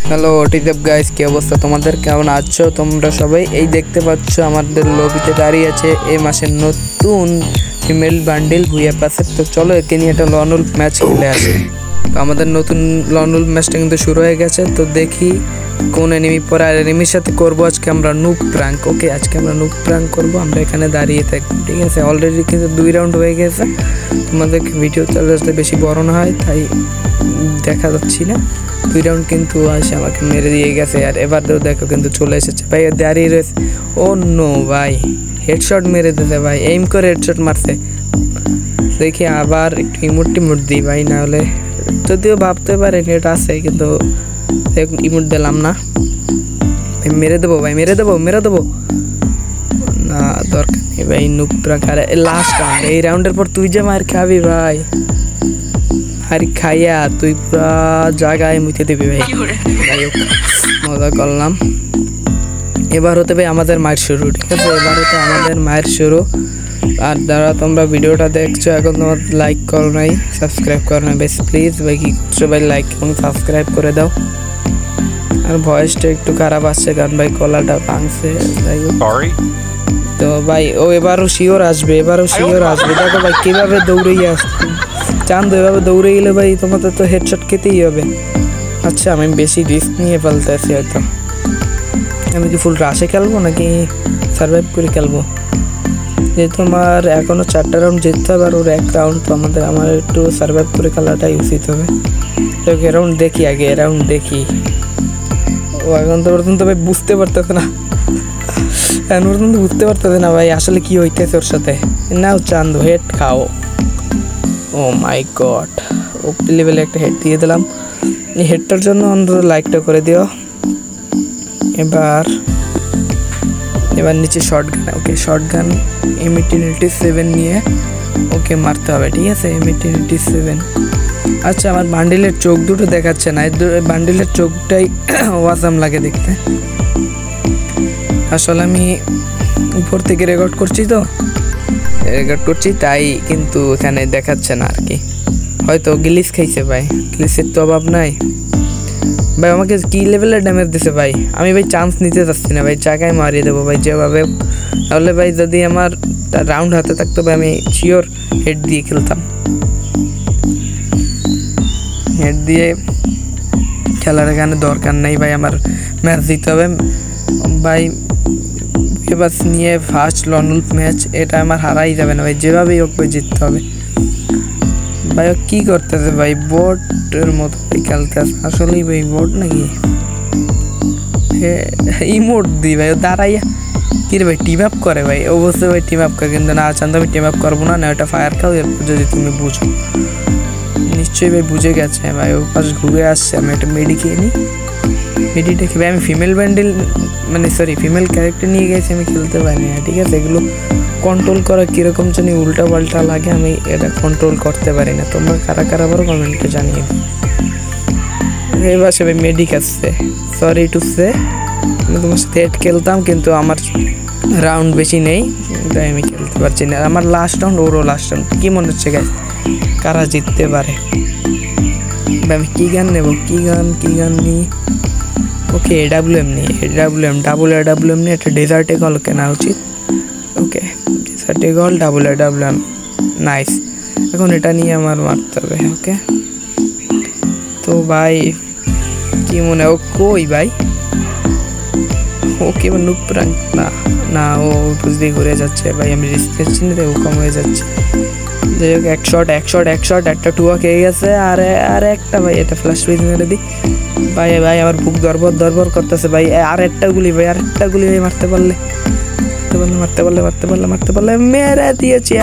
Hello টিদেব guys, কি অবস্থা তোমাদের? কেমন আছো তোমরা সবাই? এই দেখতে পাচ্ছ আমাদের লবিতে দাঁড়িয়ে আছে এই মাসের নতুন ফিমেল বান্ডেল ভুইয়া পাশে। তো চলো একে নিয়ে একটা লন উলফ ম্যাচ খেলে আসি। তো আমাদের নতুন লন উলফ ম্যাচটা কিন্তু শুরু হয়ে গেছে। তো দেখি কোন এনিমি পরে, আর এনিমির সাথে করবো আজকে আমরা নুব প্র্যাঙ্ক। ওকে, আজকে আমরা নুব প্র্যাঙ্ক করবো। আমরা এখানে দাঁড়িয়ে থাকবো, ঠিক আছে? অলরেডি কিন্তু 2 রাউন্ড হয়ে গেছে। তোমাদেরকে ভিডিও চলে আসলে বেশি বড় না হয়, তাই দেখা যাচ্ছি না। 2 রাউন্ড কিন্তু আসে আমাকে মেরে দিয়ে গেছে। আর এবার তো দেখো কিন্তু চলে এসেছে ভাই, দাঁড়িয়ে রয়েছে। ও নো ভাই, হেডশট মেরে দিতে ভাই, এইম করে হেডশট মারছে। দেখি আবার একটু ইমোট দিই ভাই, না হলে যদিও ভাবতে পারে নেট আছে, কিন্তু ইমোট দিলাম না। মেরে দেবো ভাই, মেরে দেবো না, দরকার নেই ভাই। নুপ্রা খারে লাস্ট রাউন্ড, এই রাউন্ডের পর তুই যে মার খাবি ভাই। আর খাইয়া তুই পুরা জায়গায় মুছে দিবি ভাই। মজা করলাম। এবার হতে ভাই আমাদের মায়ের শুরু, ঠিক আছে? এবার হতে আমাদের মায়ের শুরু। আর যারা তোমরা ভিডিওটা দেখছো এখন তোমার লাইক করো নাই, সাবস্ক্রাইব করো না, বেশ প্লিজ ভাই। কি করছো ভাই? লাইক এবং সাবস্ক্রাইব করে দাও। আর ভয়েসটা একটু খারাপ আসছে কারণ ভাই গলাটা ভাঙছে। তো ভাই ও এবারও শিওর আসবে, দেখো ভাই কিভাবে দৌড়িয়ে আসছে। চাঁদ এভাবে দৌড়ে গেলে ভাই তোমাদের তো হেডশট খেতেই হবে। আচ্ছা, আমি বেশি রিস্ক নিয়ে ফেলতেছি হয়তো। আমি কি ফুল রাশে খেলবো নাকি সার্ভাইভ করে খেলবো? যেহেতু আমার এখনও 4টা রাউন্ড জিততে হবে, আর ওর 1 রাউন্ড, তো আমার একটু সার্ভাইভ করে খেলাটাই উচিত হবে। এ রাউন্ড দেখি আগে, ও এখন তো পর্যন্ত ভাই বুঝতে পারতেছে না, ভাই আসলে কি হইতেছে ওর সাথে। নাও চাঁদ, হেড খাও। ও মাই গড, ওপি লেভেলে একটা হেড দিয়ে দিলাম। এই হেডটার জন্য অন্তত লাইকটা করে দিও। এবার নিচে শর্টগান। ওকে, শর্টগান M1887 নিয়ে ওকে মারতে হবে, ঠিক আছে? M1887। আচ্ছা, আমার বান্ডিলের চোখ দুটো দেখাচ্ছে না। বান্ডিলের চোখটাই ওয়াসাম লাগে দেখতে। আসলে আমি উপর থেকে রেকর্ড করছি, তাই কিন্তু এখানে দেখাচ্ছে না আর কি। হয়তো গ্লিচ খাইছে ভাই, গ্লিচের তো অভাব নাই ভাই। আমাকে কি লেভেলের ড্যামেজ দিছে ভাই। আমি ভাই চান্স নিতে চাচ্ছি না ভাই, জায়গায় মারিয়ে দেবো ভাই যেভাবে। তাহলে ভাই যদি আমার রাউন্ড হাতে থাকতো ভাই, আমি শিওর হেড দিয়ে খেলতাম। হেড দিয়ে খেলার এখানে দরকার নেই ভাই, আমার ম্যাচ জিততে হবে ভাই। এবার নিয়ে ফার্স্ট লন উলফ ম্যাচ, এটা আমার হারাই যাবে না ভাই, যেভাবেই হোক ভাই জিততে হবে ভাই। ও কী করতেছে ভাই? বোটের মতো ভাই খেলতেছে। আসলেই ভাই বোট নাকি? ইমোট দিই ভাই, ও দাঁড়াইয়া কি রে ভাই টিম আপ করে ভাই। অবশ্যই ভাই টিম আপ করে, কিন্তু না চান তো আমি টিম আপ করবো না, ওটা ফায়ার খাও। এরপর যদি তুমি বুঝো, নিশ্চয়ই ভাই বুঝে গেছে ভাই। ও পাশ ঘুরে আসছে, আমি একটা মেডি খেয়ে নিই। মেডিটা খেয়ে আমি ফিমেল ক্যারেক্টার নিয়ে গেছি, আমি খেলতে পারিনি, ঠিক আছে? এগুলো কন্ট্রোল করা কীরকম জানি উল্টা পাল্টা লাগে, আমি এটা কন্ট্রোল করতে পারি না। তোমরা কারা আবারও কমেন্টে জানিয়ে দিই। এবার সে ভাই মেডিক আসছে, সরি টু সে। আমি তোমার সাথে হেড খেলতাম, কিন্তু আমার রাউন্ড বেশি নেই, তাই আমি খেলতে পারছি না। আমার লাস্ট রাউন্ড, ওরও লাস্ট রাউন্ড। কী মনে হচ্ছে গাইস, কারা জিততে পারে? আমি কী গান নেব? কী গান নিই? ওকে, AWM নিই, ডাবল AWM নিয়ে একটা ডেজার্ট এগল কেনা উচিত। ওকে, ডেজার্ট এগল ডাবল AWM, নাইস। এখন এটা নিয়ে আমার মারতে হবে। ওকে, তো ভাই কি মনে হয়, ও কই ভাই? ওকে, এবার নুব প্র্যাঙ্ক না, ও বুঝতেই ঘুরে যাচ্ছে ভাই। আমি রিস্ক নিচ্ছি না, ও কম হয়ে যাচ্ছে। যাই হোক, এক শট, একটা টুয়া খেয়ে গেছে। আর একটা ভাই, এটা ফ্ল্যাশ উইজ মেরে দিই ভাই। আমার বুক দরবর করতেছে ভাই। আর একটা গুলি ভাই, মারতে পারলে মেরে দিয়েছি।